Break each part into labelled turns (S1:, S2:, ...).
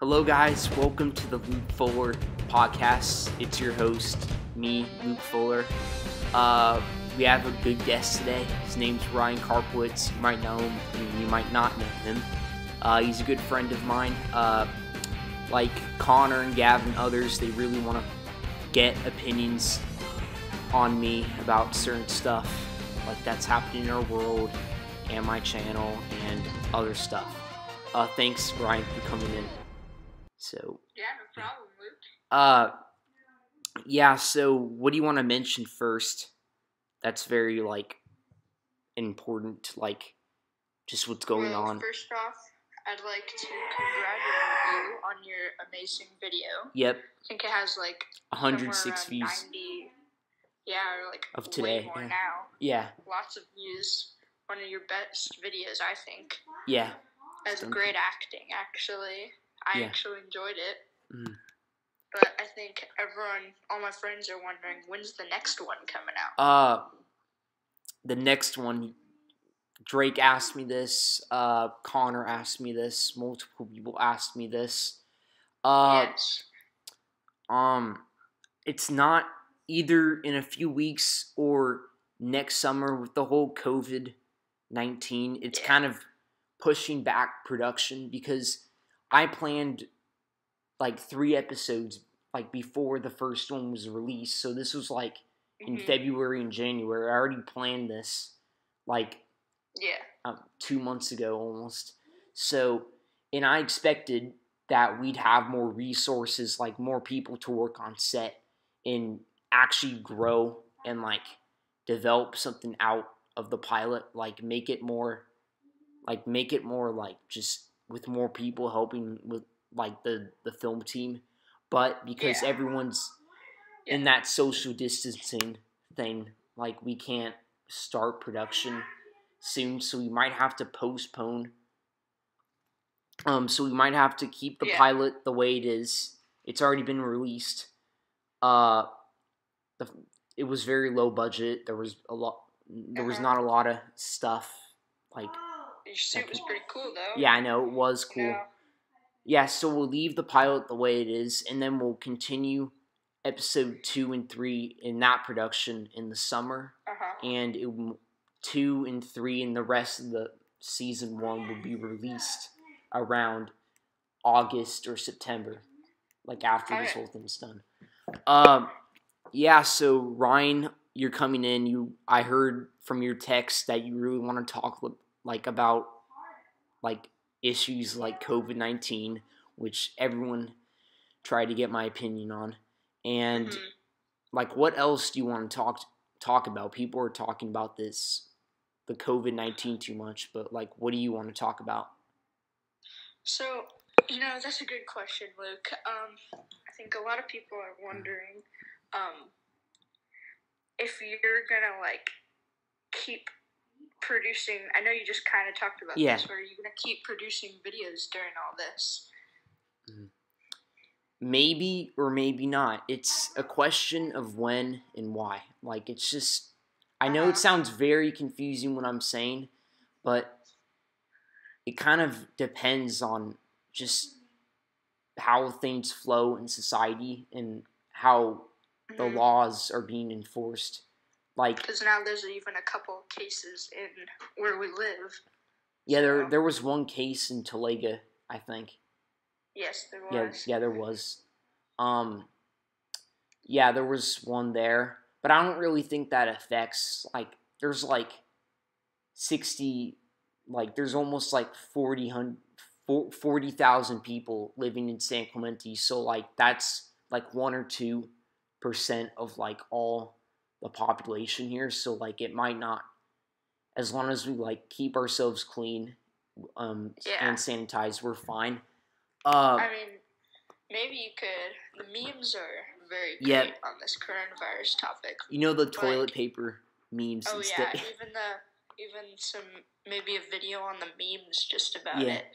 S1: Hello, guys. Welcome to the Luke Fuller podcast. It's your host, me, Luke Fuller. We have a good guest today. His name's Ryan Karpowitz. You might know him, and you might not know him. He's a good friend of mine. Like Connor and Gavin and others, they really want to get opinions on me about certain stuff, like that's happening in our world and my channel and other stuff. Thanks, Ryan, for coming in. So
S2: yeah, no problem, Luke.
S1: Yeah, so what do you want to mention first? That's very, important, just what's going on.
S2: First off, I'd like to congratulate you on your amazing video.
S1: Yep.
S2: I think it has,
S1: 106 views.
S2: 90, or,
S1: of today.
S2: way more now.
S1: Yeah.
S2: Lots of views. One of your best videos, I think.
S1: Yeah.
S2: That's great acting, actually. I actually enjoyed it.
S1: Mm.
S2: But I think all my friends are wondering, when's the next one coming out?
S1: The next one, Drake asked me this, Connor asked me this, multiple people asked me this.
S2: Yes.
S1: It's not either in a few weeks or next summer with the whole COVID-19. It's kind of pushing back production because I planned 3 episodes before the first one was released. So this was in February and January. I already planned this 2 months ago almost. So, and I expected that we'd have more resources, more people to work on set and actually grow and develop something out of the pilot, make it more just with more people helping with the film team. But because everyone's in that social distancing thing, we can't start production soon, so we might have to postpone. So we might have to keep the pilot the way it is. It's already been released. It was very low budget. There was not a lot of stuff
S2: Your suit was pretty cool, though.
S1: Yeah, I know, it was cool. Yeah, so we'll leave the pilot the way it is, and then we'll continue episode 2 and 3 in that production in the summer. And 2 and 3 and the rest of the season 1 will be released around August or September, after this whole thing's done. So Ryan, you're coming in. I heard from your text that you really want to talk about issues like COVID-19, which everyone tried to get my opinion on. And what else do you want to talk about? People are talking about the COVID-19 too much, but what do you want to talk about?
S2: So, that's a good question, Luke. I think a lot of people are wondering if you're gonna keep producing. I know you just kind of talked about this, but are you gonna keep producing videos during all this?
S1: Maybe or maybe not. It's a question of when and why. It's just, I know it sounds very confusing what I'm saying, but it kind of depends on just how things flow in society and how the laws are being enforced.
S2: Because now there's even a couple cases in where we live.
S1: Yeah, there was one case in Talega, I think.
S2: Yes, there was.
S1: Yeah, there was. There was one there. But I don't really think that affects, there's 60, there's almost 40,000 people living in San Clemente. So, that's 1 or 2% of, all the population here. So, it might not, as long as we, keep ourselves clean and sanitize, we're fine.
S2: I mean, maybe you could. The memes are very great on this coronavirus topic.
S1: The toilet paper memes.
S2: Oh yeah, even maybe a video on the memes just about it.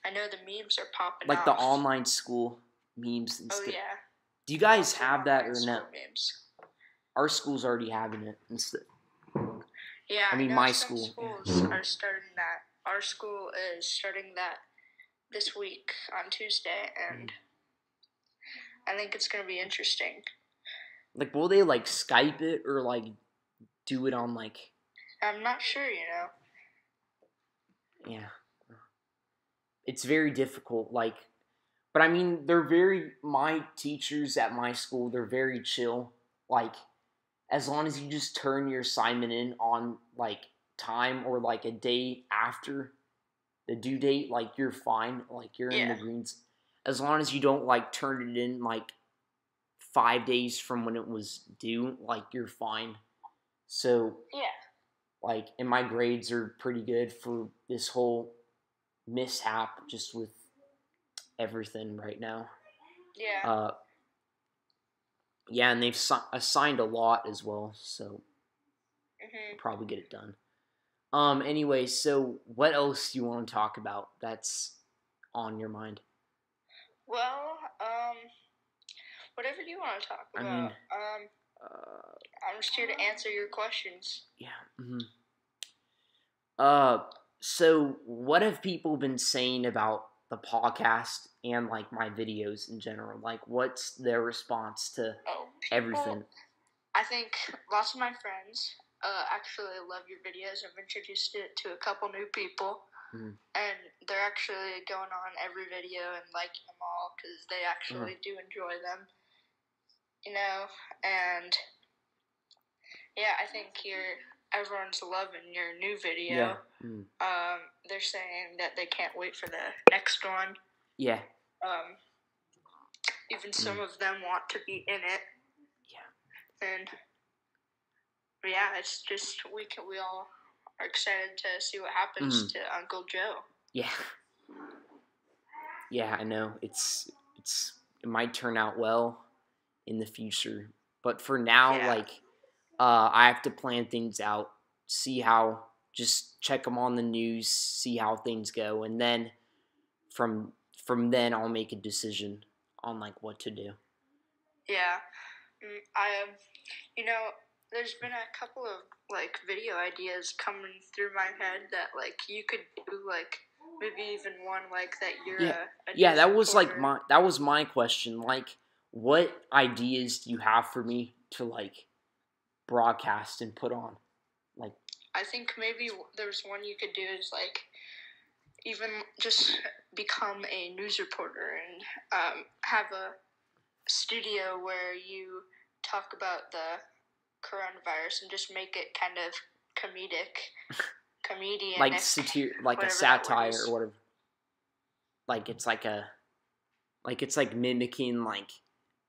S2: I know the memes are popping off.
S1: The online school memes and stuff.
S2: Oh yeah.
S1: Do you guys have that or no?
S2: Memes.
S1: Our school's already having it instead.
S2: Yeah,
S1: I mean, my school.
S2: Schools are starting that. Our school is starting that this week on Tuesday, and I think it's going to be interesting.
S1: Like, will they, like, Skype it or, like, do it on, like...
S2: I'm not sure,
S1: Yeah. It's very difficult, like... But, I mean, my teachers at my school, they're very chill. Like, as long as you just turn your assignment in on, like, time or, like, a day after the due date, like, you're fine. Like, you're in the greens. As long as you don't, like, turn it in, like, 5 days from when it was due, like, you're fine. So, like, and my grades are pretty good for this whole mishap just with everything right now. Yeah, and they've assigned a lot as well, so we'll probably get it done. Anyway, so what else do you want to talk about that's on your mind?
S2: Well, whatever you want to talk about. I mean, I'm just here to answer your questions.
S1: Yeah. So what have people been saying about the podcast and, like, my videos in general? Like, what's their response to everything?
S2: I think lots of my friends actually love your videos. I've introduced it to a couple new people, and they're actually going on every video and liking them all because they actually do enjoy them, and I think everyone's loving your new video. They're saying that they can't wait for the next one. Even some of them want to be in it. And it's just we all are excited to see what happens to Uncle Joe.
S1: I know it might turn out well in the future, but for now, I have to plan things out, just check them on the news, see how things go, and then from then I'll make a decision on, like, what to do.
S2: There's been a couple of, like, video ideas coming through my head that, like, you could do, like, maybe even one, like, that you're
S1: that was my question. Like, what ideas do you have for me to, like, broadcast and put on? Like,
S2: I think maybe there's one you could do is, like, even just become a news reporter and have a studio where you talk about the coronavirus and just make it kind of comedian,
S1: like a satire or whatever. Like, it's like mimicking, like,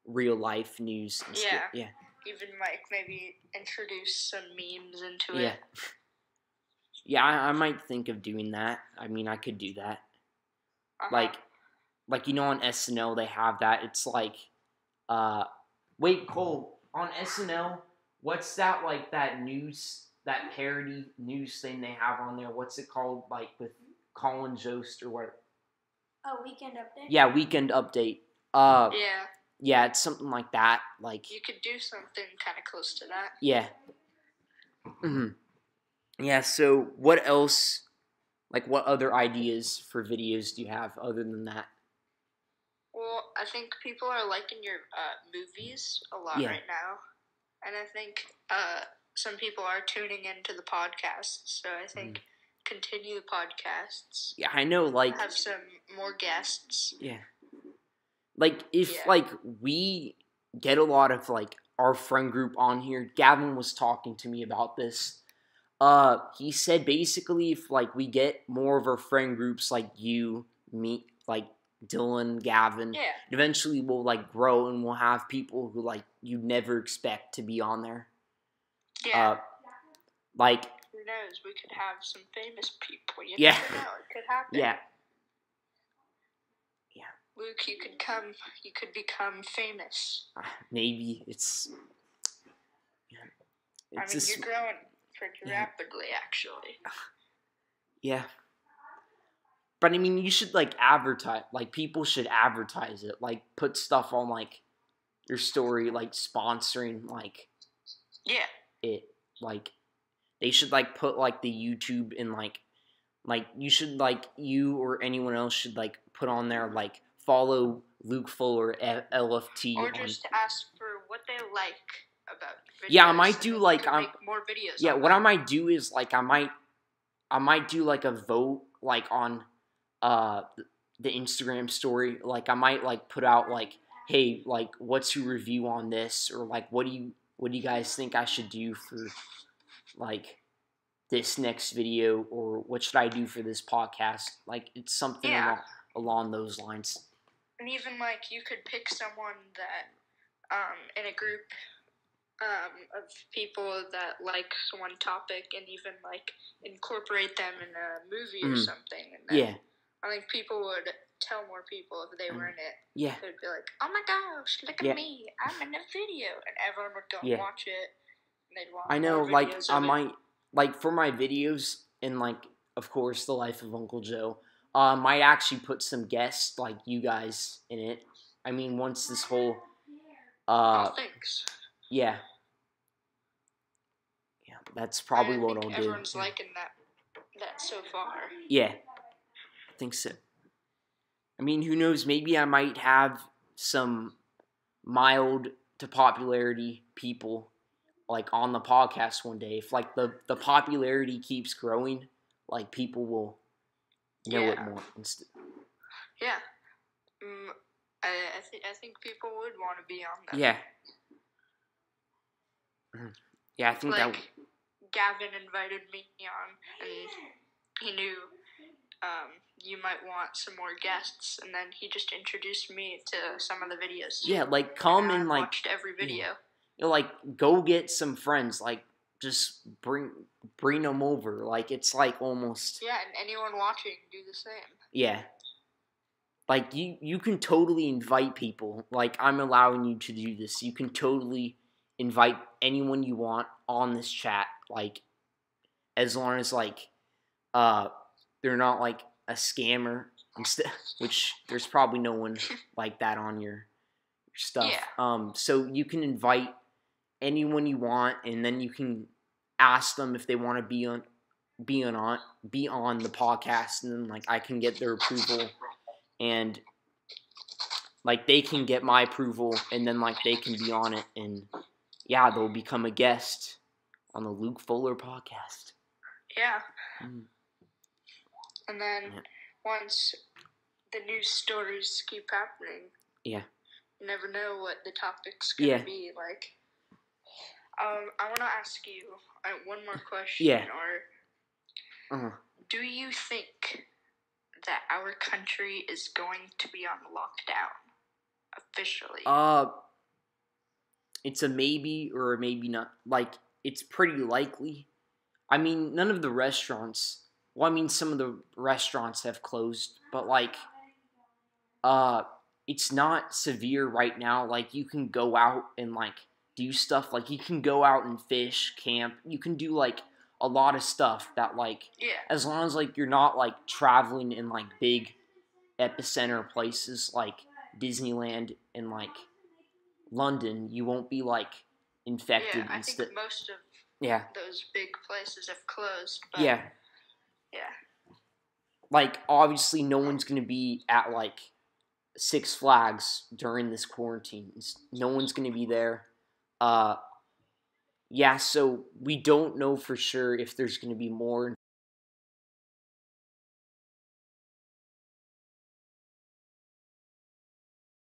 S1: real life news and stuff.
S2: Even, like, maybe introduce some memes into it.
S1: I might think of doing that. I mean, I could do that. Like, on SNL they have that. It's like, wait, Cole, on SNL, what's that, like, that parody news thing they have on there? What's it called, like, with Colin Jost or what?
S2: Oh, Weekend Update?
S1: Yeah, Weekend Update. Yeah, it's something like that. Like,
S2: you could do something kind of close to that.
S1: Yeah, so what else, like, what other ideas for videos do you have other than that?
S2: Well, I think people are liking your movies a lot right now. And I think some people are tuning into the podcasts. So I think continue the podcasts.
S1: Yeah, I know, like...
S2: have some more guests.
S1: Like, if, like, we get a lot of, like, our friend group on here, Gavin was talking to me about this. He said basically if, like, we get more of our friend groups, like you, me, like, Dylan, Gavin, eventually we'll, like, grow and we'll have people who, like, you'd never expect to be on there. Like...
S2: Who knows? We could have some famous people. You never know. It could happen. Luke, you could become famous.
S1: Maybe it's
S2: I mean, you're growing pretty rapidly, actually.
S1: But I mean, you should, like, advertise. Like, people should advertise it. Like, put stuff on, like, your story, like, sponsoring, like, it. Like, they should, like, put, like, the YouTube in, like, you should, like, you or anyone else should, like, put on there like follow Luke Fuller at LFT.
S2: Or just ask for what they like about videos.
S1: Yeah, I might do like
S2: make more videos.
S1: Yeah, what I might do is like I might do like a vote like on the Instagram story. Like I might like put out like, hey, like what's your review on this, or like what do you guys think I should do for like this next video, or what should I do for this podcast? Like it's something along those lines.
S2: And even like you could pick someone that in a group of people that likes one topic, and even like incorporate them in a movie or something. And then I think people would tell more people if they were in it.
S1: Yeah.
S2: They'd be like, "Oh my gosh, look at me! I'm in a video," and everyone would go and watch it. And they'd watch.
S1: I know, like I might like for my videos, and like of course the life of Uncle Joe. Might actually put some guests like you guys in it. I mean, once this whole
S2: thanks.
S1: Yeah, that's probably what I'll do.
S2: Everyone's liking that so far.
S1: Yeah, I think so. I mean, who knows? Maybe I might have some mild to popularity people like on the podcast one day. If like the popularity keeps growing, like people will know it more.
S2: Yeah. I think people would want to be on them.
S1: Yeah. Yeah, I think
S2: like, Gavin invited me on, and he knew you might want some more guests, and then he just introduced me to some of the videos.
S1: Yeah, like come and like
S2: watched every video.
S1: You know, like go get some friends, like just bring them over. Like it's like almost.
S2: Yeah, and anyone watching do the same.
S1: Yeah. Like you can totally invite people. Like I'm allowing you to do this. You can totally invite anyone you want on this chat. Like as long as like they're not like a scammer instead, which there's probably no one like that on your stuff.
S2: Yeah.
S1: So you can invite anyone you want, and then you can ask them if they want to be on the podcast, and then like I can get their approval, and like they can get my approval, and then like they can be on it, and yeah, they'll become a guest on the Luke Fuller podcast.
S2: Yeah. And then once the news stories keep happening, you never know what the topic's gonna be. Like, I want to ask you one more question. Do you think that our country is going to be on lockdown officially?
S1: It's a maybe or a maybe not. Like, it's pretty likely. I mean, none of the restaurants. Well, I mean, some of the restaurants have closed, but like, it's not severe right now. Like, you can go out and like do stuff. Like, you can go out and fish, camp. You can do like a lot of stuff that like, as long as like you're not like traveling in like big epicenter places like Disneyland and like London, you won't be like infected.
S2: I think most of those big places have closed. But
S1: yeah. Like, obviously, no one's going to be at, like, Six Flags during this quarantine. No one's going to be there. So we don't know for sure if there's going to be more